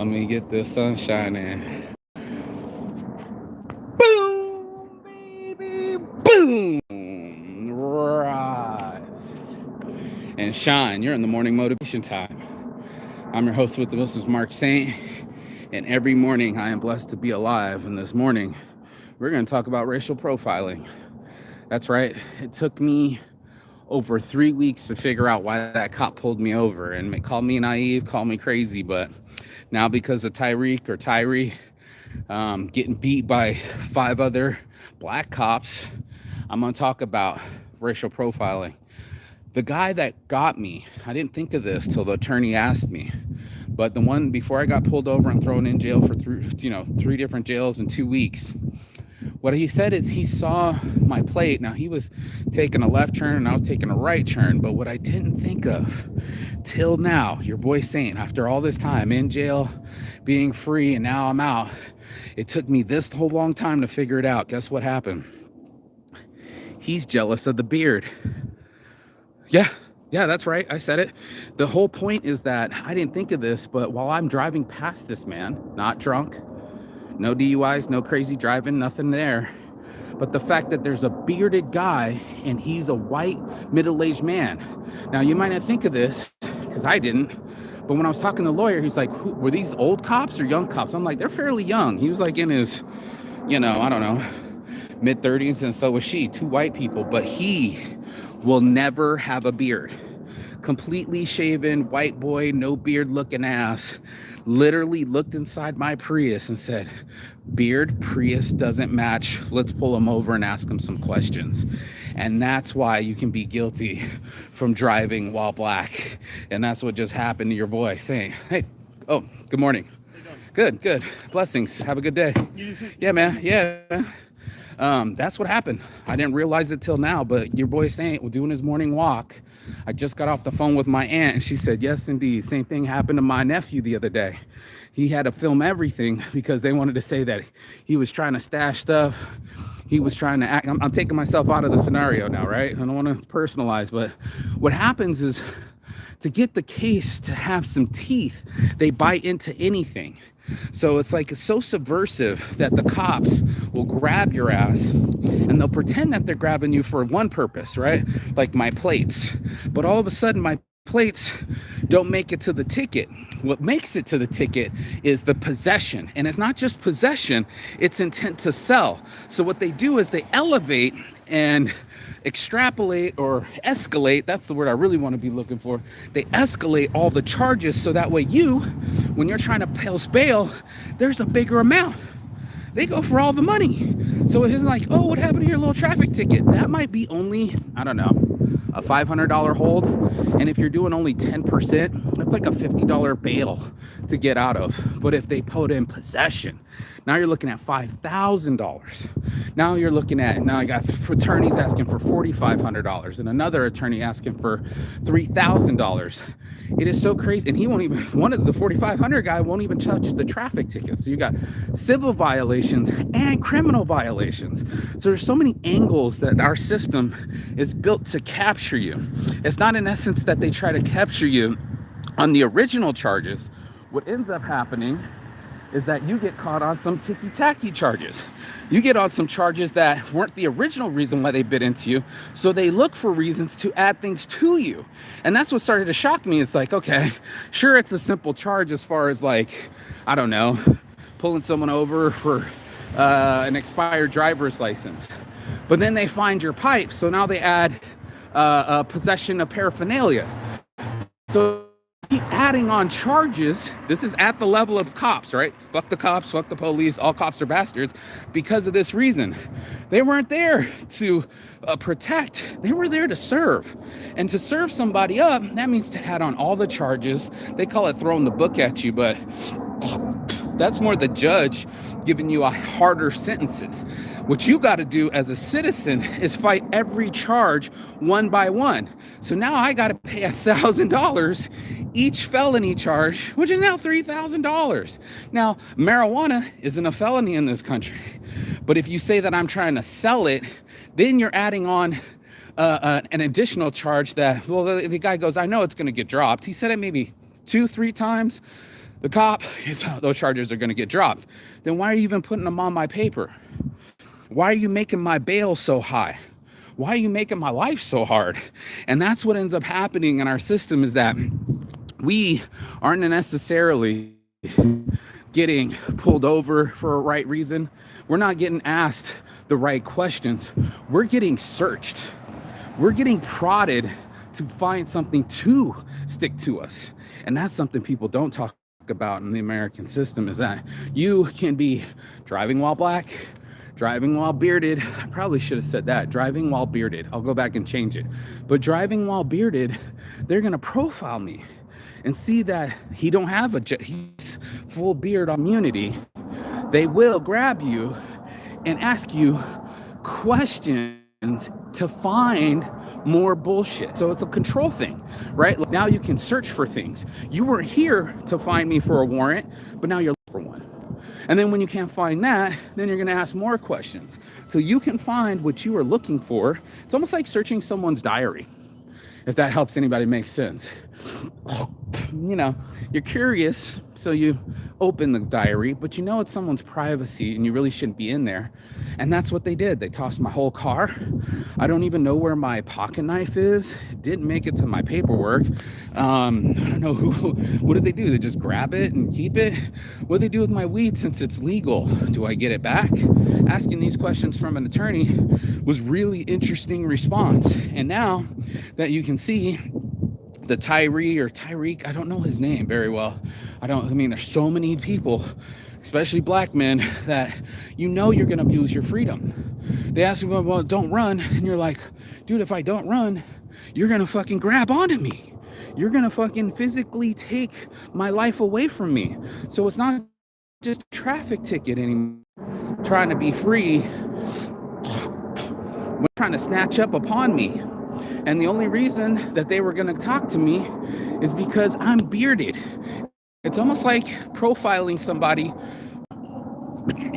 Let me get this sunshine in. Boom, baby, boom. Rise and shine. You're in the morning motivation time. I'm your host with the most, Mark Saint. And every morning I am blessed to be alive. And this morning we're going to talk about racial profiling. That's right. It took me over 3 weeks to figure out why that cop pulled me over, and call me naive, call me crazy, but now because of Tyree getting beat by 5 other black cops, I'm gonna talk about racial profiling. The guy that got me, I didn't think of this till the attorney asked me, but the one before I got pulled over and thrown in jail for 3 different jails in 2 weeks, what he said is he saw my plate. Now, he was taking a left turn and I was taking a right turn. But what I didn't think of till now, your boy Saint, after all this time in jail, being free, and now I'm out, it took me this whole long time to figure it out. Guess what happened? He's jealous of the beard. Yeah, that's right. I said it. The whole point is that I didn't think of this, but while I'm driving past this man, not drunk, no DUIs, no crazy driving, nothing there. But the fact that there's a bearded guy and he's a white middle-aged man. Now, you might not think of this because I didn't. But when I was talking to the lawyer, he's like, were these old cops or young cops? I'm like, they're fairly young. He was like in his, I don't know, mid-30s, and so was she, 2 white people. But he will never have a beard. Completely shaven, white boy, no beard looking ass, literally looked inside my Prius and said, beard, Prius doesn't match. Let's pull him over and ask him some questions. And that's why you can be guilty from driving while black. And that's what just happened to your boy saying, hey, oh, good morning. Good. Blessings. Have a good day. Yeah, man. Yeah. That's what happened. I didn't realize it till now, but your boy Saint was doing his morning walk. I just got off the phone with my aunt and she said, yes, indeed. Same thing happened to my nephew the other day. He had to film everything because they wanted to say that he was trying to stash stuff. He was trying to act. I'm taking myself out of the scenario now, right? I don't want to personalize, but what happens is to get the case to have some teeth, they bite into anything. So it's so subversive that the cops will grab your ass and they'll pretend that they're grabbing you for one purpose, right? Like my plates. But all of a sudden, my plates don't make it to the ticket. What makes it to the ticket is the possession. And it's not just possession, it's intent to sell. So what they do is they elevate and extrapolate or escalate. That's the word I really want to be looking for. They escalate all the charges so that way you, when you're trying to post bail, there's a bigger amount. They go for all the money. So it's like, oh, what happened to your little traffic ticket? That might be only, I don't know, a $500 hold. And if you're doing only 10%, that's like a $50 bail to get out of. But if they put in possession, now you're looking at $5,000. Now I got attorneys asking for $4,500 and another attorney asking for $3,000. It is so crazy. And he won't even, one of the 4,500 guy won't even touch the traffic tickets. So you got civil violations and criminal violations. So there's so many angles that our system is built to capture you. It's not in essence that they try to capture you on the original charges. What ends up happening is that you get caught on some ticky-tacky charges. You get on some charges that weren't the original reason why they bit into you, so they look for reasons to add things to you. And that's what started to shock me. It's like, okay, sure, it's a simple charge as far as I don't know, pulling someone over for an expired driver's license. But then they find your pipe, so now they add possession of paraphernalia. So keep adding on charges. This is at the level of cops, right? Fuck the cops, fuck the police, all cops are bastards because of this reason. They weren't there to protect, they were there to serve. And to serve somebody up, that means to add on all the charges. They call it throwing the book at you, but that's more the judge giving you a harder sentences. What you got to do as a citizen is fight every charge one by one. So now I got to pay $1,000 each felony charge, which is now $3,000. Now, marijuana isn't a felony in this country. But if you say that I'm trying to sell it, then you're adding on an additional charge that, well, the guy goes, I know it's going to get dropped. He said it maybe 2-3 times. the cop, those charges are going to get dropped. Then why are you even putting them on my paper? Why are you making my bail so high? Why are you making my life so hard? And that's what ends up happening in our system, is that we aren't necessarily getting pulled over for a right reason. We're not getting asked the right questions. We're getting searched. We're getting prodded to find something to stick to us. And that's something people don't talk about in the American system, is that you can be driving while black, driving while bearded. I probably should have said that. Driving while bearded. I'll go back and change it. But driving while bearded, they're going to profile me and see that he's full beard immunity. They will grab you and ask you questions to find more bullshit. So it's a control thing, right? Now you can search for things. You weren't here to find me for a warrant, but now you're looking for one. And then when you can't find that, then you're going to ask more questions till you can find what you are looking for. It's almost like searching someone's diary, if that helps anybody make sense. You know, you're curious, so you open the diary, but you know it's someone's privacy and you really shouldn't be in there. And that's what they did. They tossed my whole car. I don't even know where my pocket knife is. Didn't make it to my paperwork. I don't know what did they do? They just grab it and keep it? What do they do with my weed since it's legal? Do I get it back? Asking these questions from an attorney was really interesting response. And now that you can see the Tyreek, I don't know his name very well. There's so many people, especially black men, that you know you're going to abuse your freedom. They ask you, well, don't run. And you're like, dude, if I don't run, you're going to fucking grab onto me. You're going to fucking physically take my life away from me. So it's not just a traffic ticket anymore. Trying to be free, trying to snatch up upon me. And the only reason that they were going to talk to me is because I'm bearded. It's almost like profiling somebody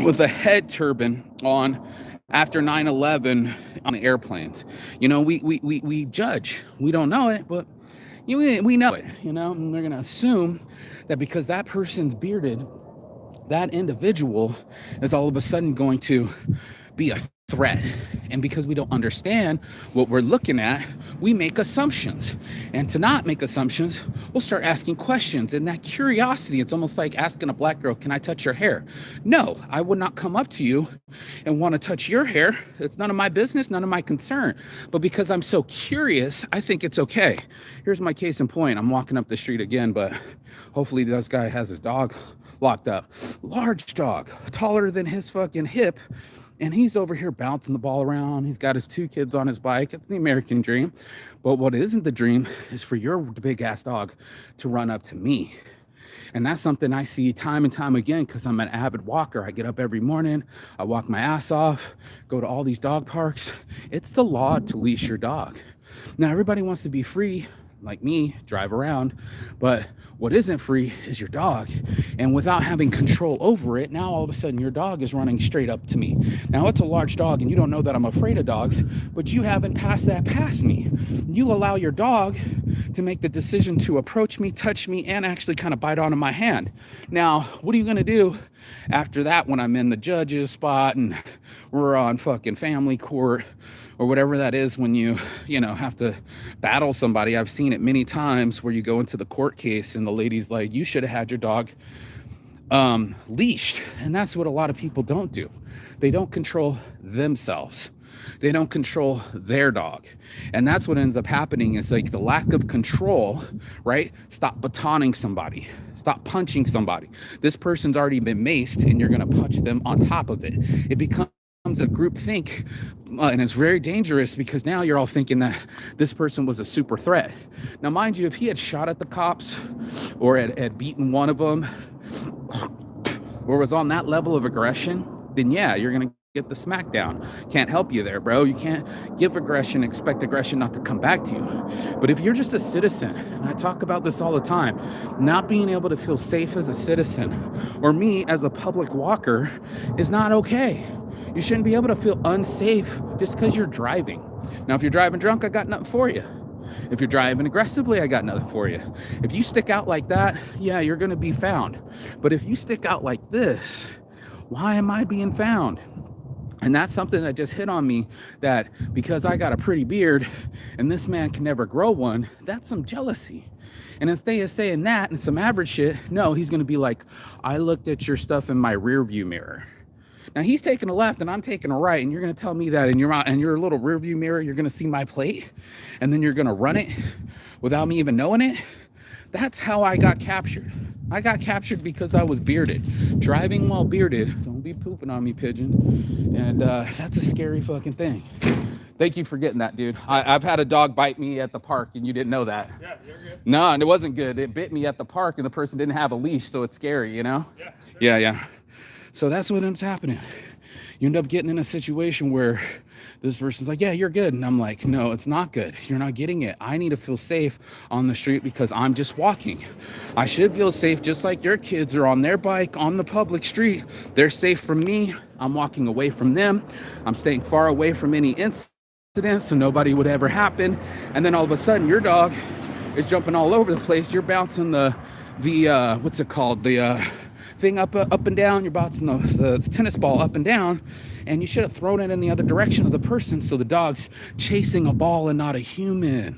with a head turban on after 9/11 on the airplanes. You know, we judge. We don't know it, but we know it, you know, and they're going to assume that because that person's bearded, that individual is all of a sudden going to be a threat. And because we don't understand what we're looking at, we make assumptions. And to not make assumptions, we'll start asking questions. And that curiosity, it's almost like asking a black girl, can I touch your hair? No, I would not come up to you and want to touch your hair. It's none of my business, none of my concern. But because I'm so curious, I think it's okay. Here's my case in point. I'm walking up the street again, but hopefully this guy has his dog locked up. Large dog, taller than his fucking hip. And he's over here bouncing the ball around. He's got his 2 kids on his bike. It's the American dream. But what isn't the dream is for your big ass dog to run up to me. And that's something I see time and time again because I'm an avid walker. I get up every morning. I walk my ass off, go to all these dog parks. It's the law to leash your dog. Now, everybody wants to be free, like me, drive around. But what isn't free is your dog. And without having control over it, now all of a sudden your dog is running straight up to me. Now it's a large dog and you don't know that I'm afraid of dogs, but you haven't passed that past me. You allow your dog to make the decision to approach me, touch me, and actually kind of bite onto my hand. Now, what are you going to do after that when I'm in the judge's spot and we're on fucking family court or whatever that is when you have to battle somebody? I've seen it many times where you go into the court case and the lady's like, you should have had your dog leashed. And that's what a lot of people don't do. They don't control themselves. They don't control their dog. And that's what ends up happening is like the lack of control, right? Stop batoning somebody. Stop punching somebody. This person's already been maced and you're going to punch them on top of it. It becomes a group think, and it's very dangerous because now you're all thinking that this person was a super threat. Now, mind you, if he had shot at the cops or had beaten one of them or was on that level of aggression, then yeah, you're going to get the smackdown. Can't help you there, bro. You can't give aggression, expect aggression not to come back to you. But if you're just a citizen, and I talk about this all the time, not being able to feel safe as a citizen or me as a public walker is not okay. You shouldn't be able to feel unsafe just because you're driving. Now, if you're driving drunk, I got nothing for you. If you're driving aggressively, I got nothing for you. If you stick out like that, yeah, you're going to be found. But if you stick out like this, why am I being found? And that's something that just hit on me, that because I got a pretty beard and this man can never grow one, that's some jealousy. And instead of saying that and some average shit, no, he's going to be like, I looked at your stuff in my rear view mirror. Now he's taking a left and I'm taking a right, and you're going to tell me that in your little rear view mirror, you're going to see my plate and then you're going to run it without me even knowing it. That's how I got captured. I got captured because I was bearded. Driving while bearded. Don't be pooping on me, pigeon. And that's a scary fucking thing. Thank you for getting that, dude. I've had a dog bite me at the park, and you didn't know that. Yeah, you're good. No, and it wasn't good. It bit me at the park, and the person didn't have a leash, so it's scary, you know? Yeah. Sure. Yeah. So that's what ends happening. You end up getting in a situation where this person's like, yeah, you're good. And I'm like, no, it's not good. You're not getting it. I need to feel safe on the street because I'm just walking. I should feel safe just like your kids are on their bike on the public street. They're safe from me. I'm walking away from them. I'm staying far away from any incidents so nobody would ever happen. And then all of a sudden your dog is jumping all over the place. You're bouncing the what's it called? The thing up and down. You're bouncing the tennis ball up and down, and you should have thrown it in the other direction of the person, so the dog's chasing a ball and not a human.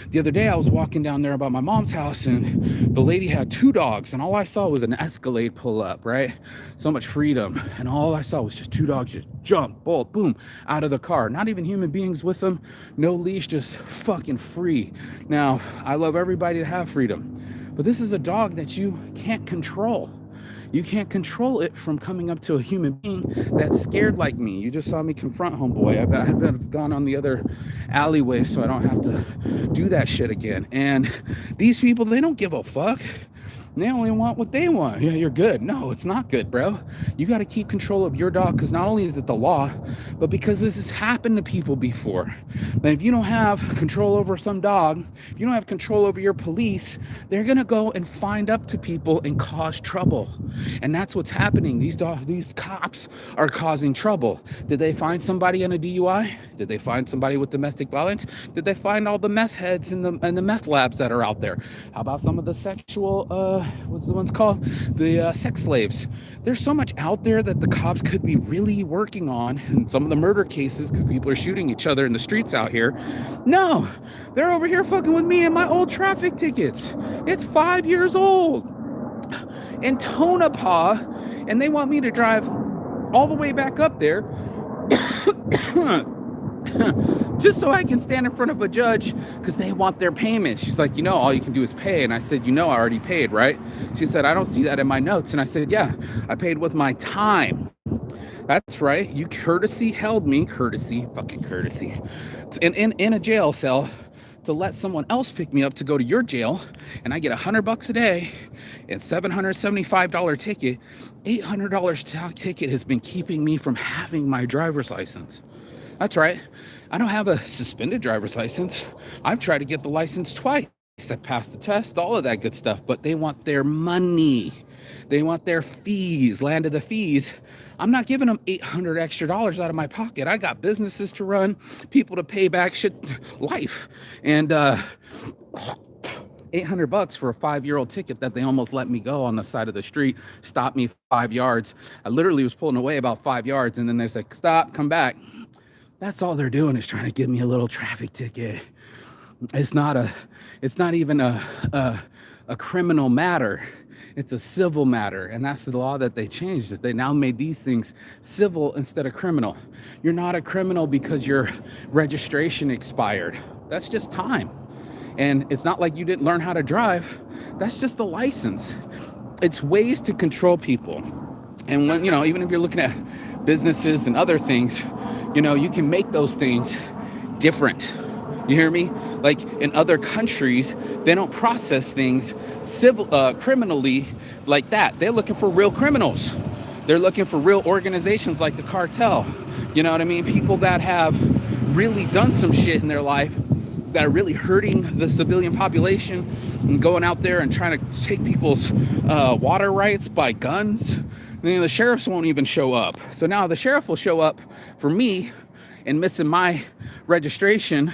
The other day I was walking down there by my mom's house, and the lady had 2 dogs, and all I saw was an Escalade pull up, right? So much freedom, and all I saw was just 2 dogs just jump, bolt, boom, out of the car. Not even human beings with them, no leash, just fucking free. Now, I love everybody to have freedom, but this is a dog that you can't control. You can't control it from coming up to a human being that's scared like me. You just saw me confront homeboy. I've gone on the other alleyway so I don't have to do that shit again. And these people, they don't give a fuck. They only want what they want. Yeah, you're good. No, it's not good, bro. You got to keep control of your dog, because not only is it the law, but because this has happened to people before. But if you don't have control over some dog, if you don't have control over your police, they're going to go and find up to people and cause trouble. And that's what's happening. These cops are causing trouble. Did they find somebody in a DUI? Did they find somebody with domestic violence? Did they find all the meth heads and the meth labs that are out there? How about some of the sexual what's the ones called? The sex slaves. There's so much out there that the cops could be really working on, and some of the murder cases, because people are shooting each other in the streets out here. No, they're over here fucking with me and my old traffic tickets. It's 5 years old in Tonopah, and they want me to drive all the way back up there just so I can stand in front of a judge, because they want their payment. She's like, all you can do is pay. And I said, I already paid, right? She said, I don't see that in my notes. And I said, yeah, I paid with my time. That's right. You held me, fucking courtesy, in a jail cell to let someone else pick me up to go to your jail, and I get $100 a day and $775 ticket. $800 ticket has been keeping me from having my driver's license. That's right. I don't have a suspended driver's license. I've tried to get the license twice. I passed the test, all of that good stuff, but they want their money. They want their fees, land of the fees. I'm not giving them $800 extra out of my pocket. I got businesses to run, people to pay back, shit, life. And $800 for a 5-year-old ticket that they almost let me go on the side of the street, stopped me 5 yards. I literally was pulling away about 5 yards, and then they said, stop, come back. That's all they're doing, is trying to give me a little traffic ticket. It's not even a criminal matter. It's a civil matter, and that's the law that they changed. That they now made these things civil instead of criminal. You're not a criminal because your registration expired. That's just time. And it's not like you didn't learn how to drive. That's just a license. It's ways to control people. And when, even if you're looking at businesses and other things, you can make those things different. You hear me? Like in other countries, they don't process things criminally like that. They're looking for real criminals. They're looking for real organizations like the cartel. You know what I mean? People that have really done some shit in their life, that are really hurting the civilian population and going out there and trying to take people's water rights by guns. The sheriffs won't even show up. So now the sheriff will show up for me and missing my registration.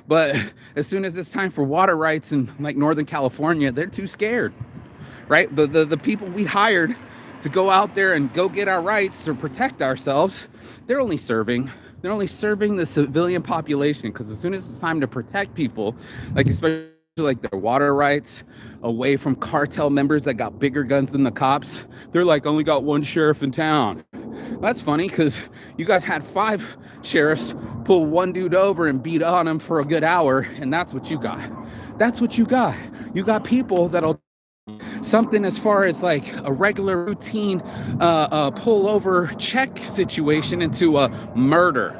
But as soon as it's time for water rights in like Northern California, they're too scared, right? The people we hired to go out there and go get our rights or protect ourselves, they're only serving the civilian population, because as soon as it's time to protect people, like especially like their water rights away from cartel members that got bigger guns than the cops, they're like, only got one sheriff in town. That's funny, because you guys had 5 sheriffs pull one dude over and beat on him for a good hour, and that's what you got. You got people that'll something as far as like a regular routine pull over check situation into a murder.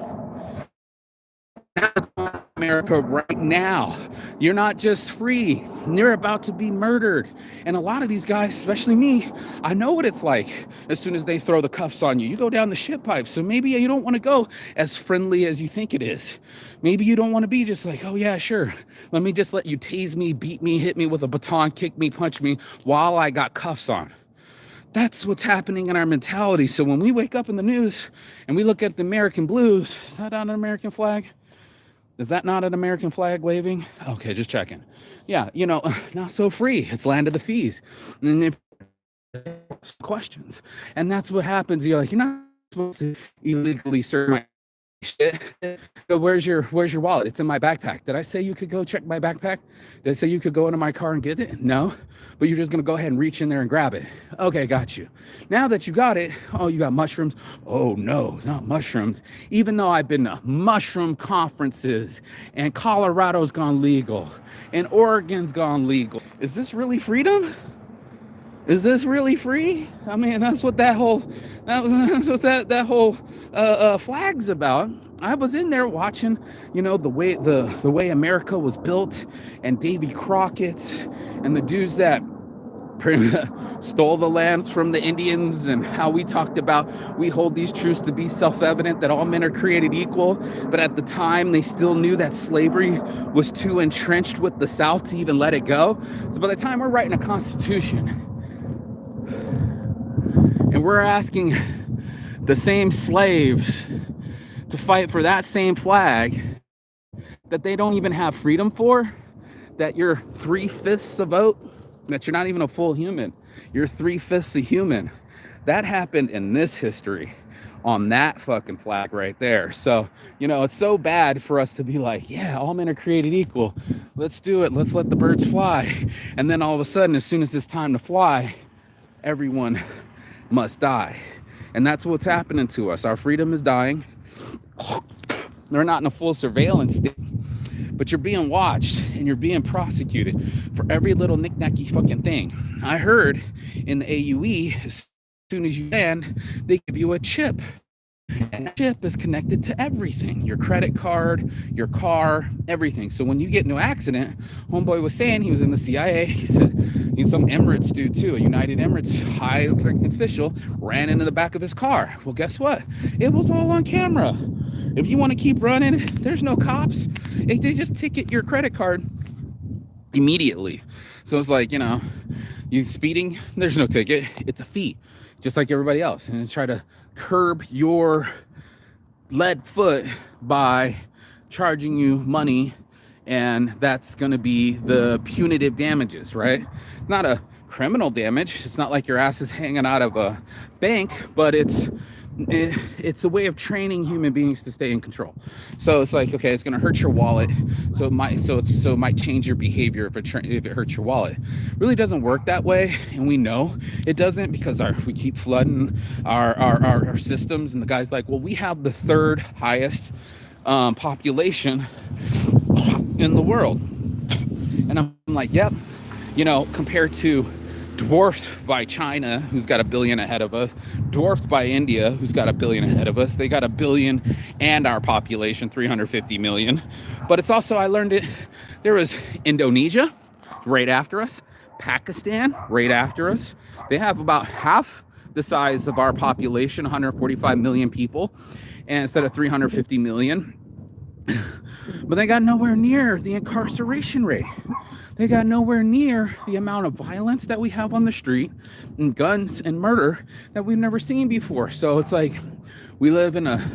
America right now, you're not just free, you're about to be murdered. And a lot of these guys, especially me, I know what it's like as soon as they throw the cuffs on you. You go down the shit pipe. So maybe you don't want to go as friendly as you think it is. Maybe you don't want to be just like, oh yeah, sure, let me just let you tase me, beat me, hit me with a baton, kick me, punch me while I got cuffs on. That's what's happening in our mentality. So when we wake up in the news and we look at the American blues, is that not an American flag? Is that not an American flag waving? Okay, just checking. Yeah, not so free. It's land of the fees. And if questions, and that's what happens. You're like, you're not supposed to illegally search my shit. So where's your wallet? It's in my backpack. Did I say you could go check my backpack? Did I say you could go into my car and get it? No, but you're just gonna go ahead and reach in there and grab it. Okay, got you. Now that you got it, oh, you got mushrooms? Oh no, not mushrooms. Even though I've been to mushroom conferences and Colorado's gone legal and Oregon's gone legal. Is this really freedom? Is this really free? I mean, that's what that whole flag's about. I was in there watching, the way America was built, and Davy Crockett's and the dudes that stole the lands from the Indians, and how we talked about we hold these truths to be self-evident, that all men are created equal, but at the time they still knew that slavery was too entrenched with the South to even let it go. So by the time we're writing a constitution and we're asking the same slaves to fight for that same flag that they don't even have freedom for, that you're 3/5 a vote, that you're not even a full human, you're 3/5 a human. That happened in this history on that fucking flag right there. So, it's so bad for us to be like, yeah, all men are created equal. Let's do it. Let's let the birds fly. And then all of a sudden, as soon as it's time to fly, everyone must die. And that's what's happening to us. Our freedom is dying. They're not in a full surveillance state, but you're being watched and you're being prosecuted for every little knick-knacky fucking thing. I heard in the AUE, as soon as you land, they give you a chip. And that chip is connected to everything, your credit card, your car, everything. So when you get into an accident, homeboy was saying, he was in the CIA, he said he's some Emirates dude too, a United Emirates high official, ran into the back of his car. Well, guess what? It was all on camera. If you want to keep running, there's no cops. They just ticket your credit card immediately. So it's like, you speeding, there's no ticket. It's a fee, just like everybody else. And try to curb your lead foot by charging you money, and that's going to be the punitive damages, right? It's not a criminal damage. It's not like your ass is hanging out of a bank, but it's a way of training human beings to stay in control. So it's like, okay, it's going to hurt your wallet, so it might change your behavior if it hurts your wallet. It really doesn't work that way, and we know it doesn't, because we keep flooding our systems. And the guy's like, well, we have the 3rd highest population in the world, and I'm like, yep, compared to dwarfed by China, who's got 1 billion ahead of us, dwarfed by India, who's got 1 billion ahead of us. They got 1 billion and our population, 350 million. But it's also, I learned it, there was Indonesia right after us, Pakistan right after us. They have about half the size of our population, 145 million people, and instead of 350 million. But they got nowhere near the incarceration rate. They got nowhere near the amount of violence that we have on the street, and guns and murder that we've never seen before. So it's like we live in a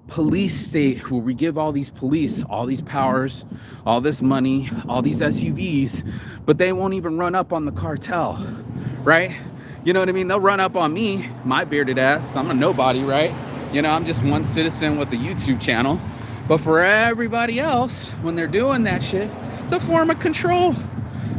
police state where we give all these police all these powers, all this money, all these SUVs, but they won't even run up on the cartel, right? You know what I mean? They'll run up on me, my bearded ass. I'm a nobody, right? You know, I'm just one citizen with a YouTube channel. But for everybody else, when they're doing that shit, it's a form of control.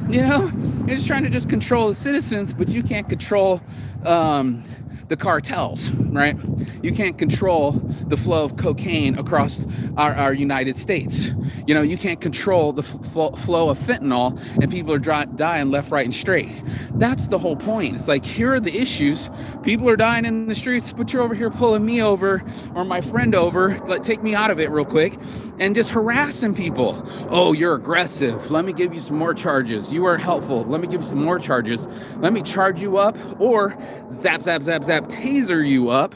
You know, you're just trying to just control the citizens, but you can't control the cartels, right? You can't control the flow of cocaine across our United States. You know, you can't control the flow of fentanyl, and people are dying left, right, and straight. That's the whole point. It's like, here are the issues. People are dying in the streets, but you're over here pulling me over or my friend over, take me out of it real quick, and just harassing people. Oh, you're aggressive. Let me give you some more charges. You weren't helpful. Let me give you some more charges. Let me charge you up, or zap, zap, zap, zap, taser you up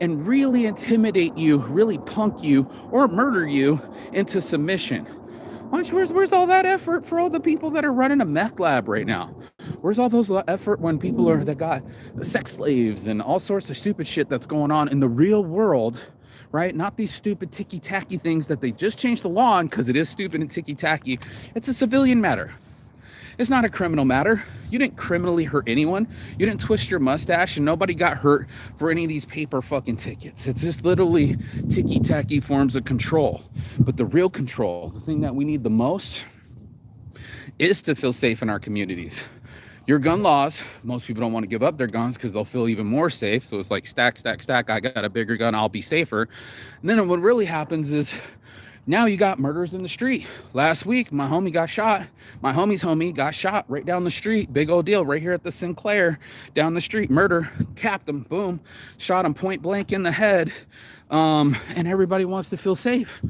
and really intimidate you, really punk you, or murder you into submission. Where's all that effort for all the people that are running a meth lab right now? Where's all those effort when people that got sex slaves and all sorts of stupid shit that's going on in the real world, right? Not these stupid ticky-tacky things that they just changed the law on because it is stupid and ticky-tacky. It's a civilian matter. It's not a criminal matter. You didn't criminally hurt anyone. You didn't twist your mustache, and nobody got hurt for any of these paper fucking tickets. It's just literally ticky-tacky forms of control. But the real control, the thing that we need the most, is to feel safe in our communities. Your gun laws, most people don't want to give up their guns because they'll feel even more safe. So it's like stack, stack, stack. I got a bigger gun, I'll be safer. And then what really happens is, now you got murders in the street. Last week, my homie got shot. My homie's homie got shot right down the street. Big old deal right here at the Sinclair, down the street. Murder, capped him, boom. Shot him point blank in the head. And everybody wants to feel safe.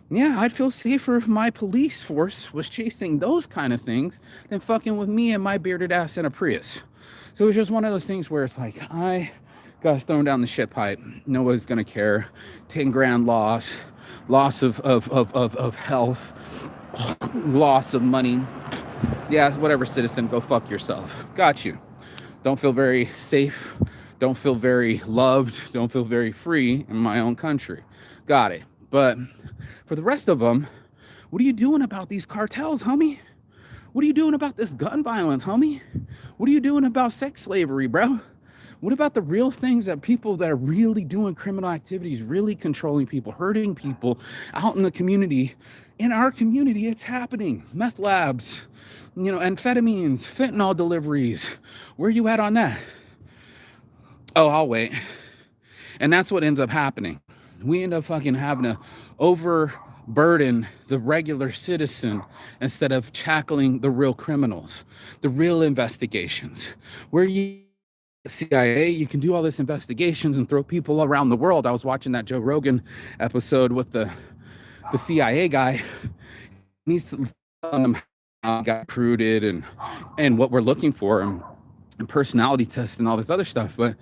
Yeah, I'd feel safer if my police force was chasing those kind of things than fucking with me and my bearded ass in a Prius. So it's just one of those things where it's like, I got thrown down the shit pipe. Nobody's gonna care. 10 grand loss of health, loss of money. Yeah, whatever, citizen, go fuck yourself. Got you. Don't feel very safe. Don't feel very loved. Don't feel very free in my own country. Got it. But for the rest of them, what are you doing about these cartels, homie? What are you doing about this gun violence, homie? What are you doing about sex slavery, bro? What about the real things that people that are really doing criminal activities, really controlling people, hurting people out in the community? In our community, it's happening. Meth labs, you know, amphetamines, fentanyl deliveries. Where are you at on that? Oh, I'll wait. And that's what ends up happening. We end up fucking having to overburden the regular citizen instead of tackling the real criminals, the real investigations. Where you CIA, you can do all this investigations and throw people around the world. I was watching that Joe Rogan episode with the CIA guy. He's telling them how he got recruited and what we're looking for and personality tests and all this other stuff. But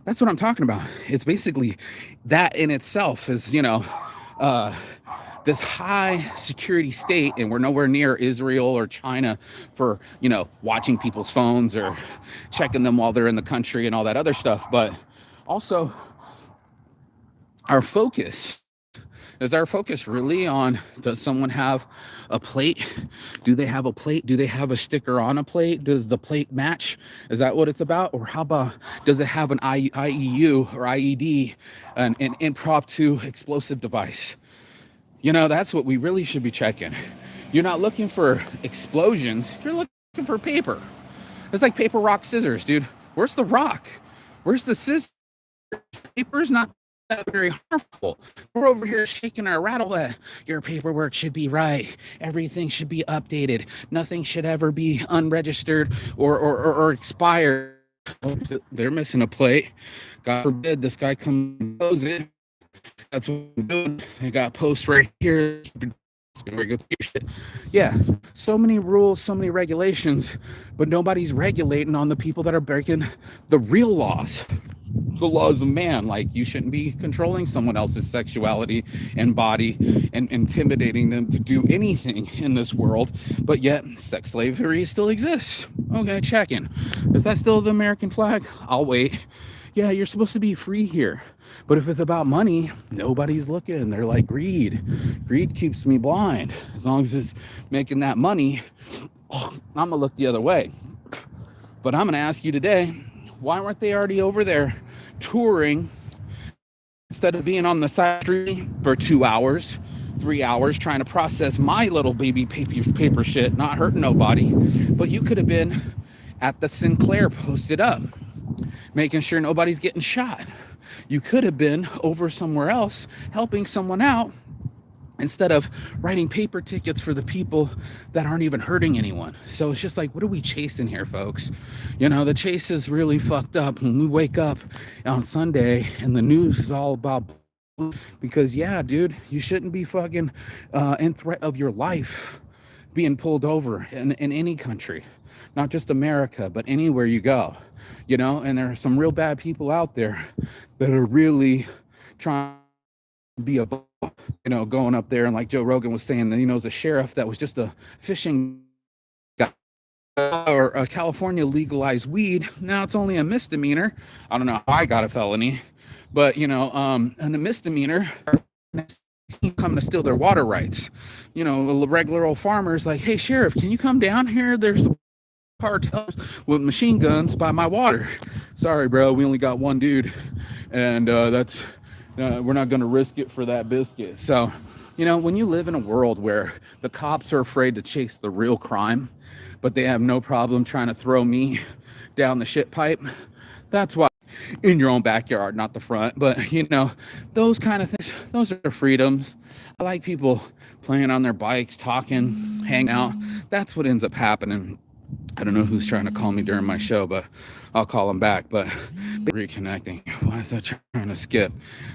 that's what I'm talking about. It's basically that in itself is, you know, this high security state, and we're nowhere near Israel or China for, you know, watching people's phones or checking them while they're in the country and all that other stuff. But also our focus really on, does someone have a plate? Do they have a plate? Do they have a sticker on a plate? Does the plate match? Is that what it's about? Or how about, does it have an IEU or IED, an impromptu explosive device? You know, that's what we really should be checking. You're not looking for explosions. You're looking for paper. It's like paper, rock, scissors, dude. Where's the rock? Where's the scissors? Paper's not that very harmful. We're over here shaking our rattle that your paperwork should be right. Everything should be updated. Nothing should ever be unregistered or expired. They're missing a plate. God forbid this guy comes and knows it. That's what I'm doing. I got posts right here. Yeah, so many rules, so many regulations, but nobody's regulating on the people that are breaking the real laws, the laws of man. Like, you shouldn't be controlling someone else's sexuality and body and intimidating them to do anything in this world, but yet sex slavery still exists. Okay, check in. Is that still the American flag? I'll wait. Yeah, you're supposed to be free here. But if it's about money, nobody's looking. They're like, greed keeps me blind. As long as it's making that money, I'm gonna look the other way. But I'm gonna ask you today, why weren't they already over there touring instead of being on the side street for 2 hours, 3 hours trying to process my little baby paper shit, not hurting nobody? But you could have been at the Sinclair posted up, making sure nobody's getting shot. You could have been over somewhere else helping someone out instead of writing paper tickets for the people that aren't even hurting anyone. So it's just like, what are we chasing here, folks? You know, the chase is really fucked up when we wake up on Sunday and the news is all about, because yeah, dude, you shouldn't be fucking in threat of your life being pulled over in any country, not just America, but anywhere you go, you know. And there are some real bad people out there that are really trying to be a, you know, going up there and like Joe Rogan was saying that, you know, as a sheriff that was just a fishing guy, or a California legalized weed. Now it's only a misdemeanor. I don't know how I got a felony, but you know, and a misdemeanor coming to steal their water rights. You know, regular old farmers like, hey sheriff, can you come down here? There's cartels with machine guns by my water. Sorry, bro, we only got one dude, and that's we're not going to risk it for that biscuit. So, you know, when you live in a world where the cops are afraid to chase the real crime, but they have no problem trying to throw me down the shit pipe, that's why, in your own backyard, not the front, but you know, those kind of things, those are freedoms. I like people playing on their bikes, talking, hang out. That's what ends up happening. I don't know who's trying to call me during my show, but I'll call him back. But reconnecting. Why is that trying to skip?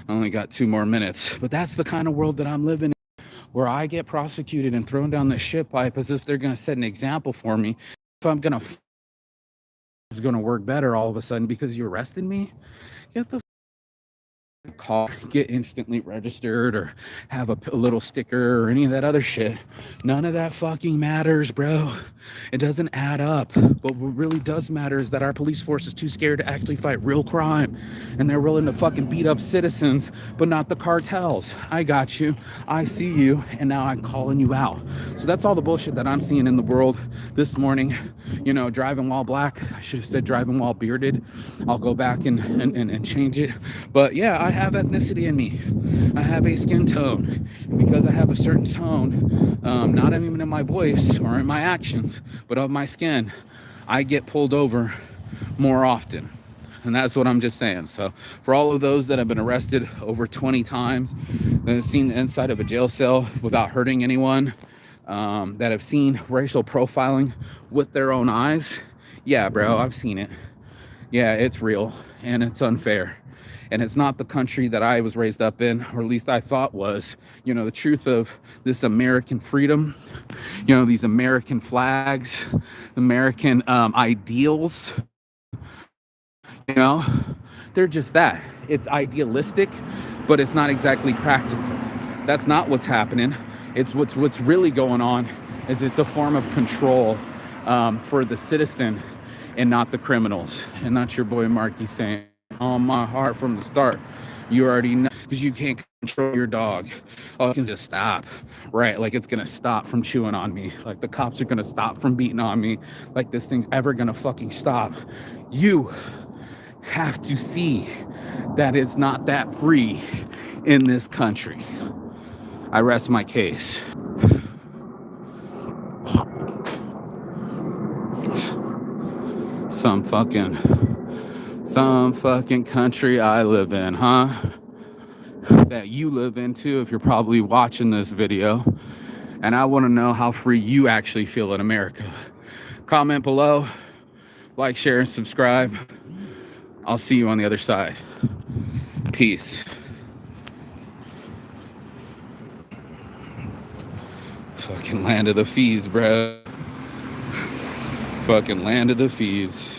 I only got 2 more minutes. But that's the kind of world that I'm living in, where I get prosecuted and thrown down the shit pipe as if they're going to set an example for me. If I'm going to, it's going to work better all of a sudden because you arrested me. Get the call, get instantly registered, or have a little sticker or any of that other shit. None of that fucking matters, bro. It doesn't add up. But what really does matter is that our police force is too scared to actually fight real crime, and they're willing to fucking beat up citizens, but not the cartels. I got you, I see you, and now I'm calling you out. So that's all the bullshit that I'm seeing in the world this morning. You know, driving while black. I should have said driving while bearded. I'll go back and change it. But yeah, I have ethnicity in me. I have a skin tone. And because I have a certain tone, not even in my voice or in my actions, but of my skin, I get pulled over more often. And that's what I'm just saying. So for all of those that have been arrested over 20 times, that have seen the inside of a jail cell without hurting anyone, that have seen racial profiling with their own eyes, yeah, bro, I've seen it. Yeah, it's real and it's unfair. And it's not the country that I was raised up in, or at least I thought was. You know, the truth of this American freedom, you know, these American flags, American ideals, you know, they're just that. It's idealistic, but it's not exactly practical. That's not what's happening. It's what's really going on is it's a form of control for the citizen and not the criminals. And that's your boy Marky saying, on my heart from the start, you already know, because you can't control your dog. Oh, it can just stop, right? Like it's gonna stop from chewing on me. Like the cops are gonna stop from beating on me. Like this thing's ever gonna fucking stop. You have to see that it's not that free in this country. I rest my case. Some fucking country I live in, huh? That you live into if you're probably watching this video. And I want to know how free you actually feel in America. Comment below, like, share, and subscribe. I'll see you on the other side. Peace. Fucking land of the fees, bro. Fucking land of the fees.